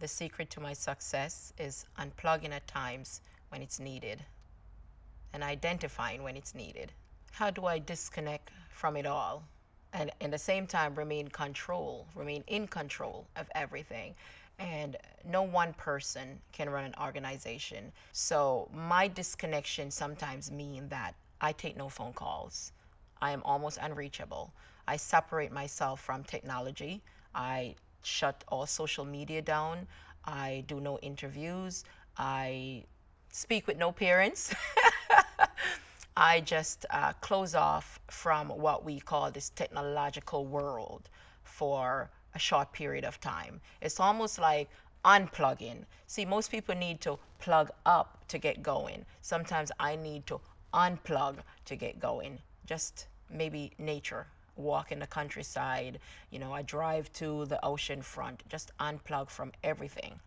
The secret to my success is unplugging at times when it's needed and identifying when it's needed. How do I disconnect from it all and at the same time remain in control of everything? And no one person can run an organization. So my disconnection sometimes mean that I take no phone calls. I am almost unreachable. I separate myself from technology. I shut all social media down. I do no interviews. I speak with no parents. I just close off from what we call this technological world for a short period of time. It's almost like unplugging. See, most people need to plug up to get going. Sometimes I need to unplug to get going. Just maybe nature, walk in the countryside, I drive to the ocean front, just unplug from everything.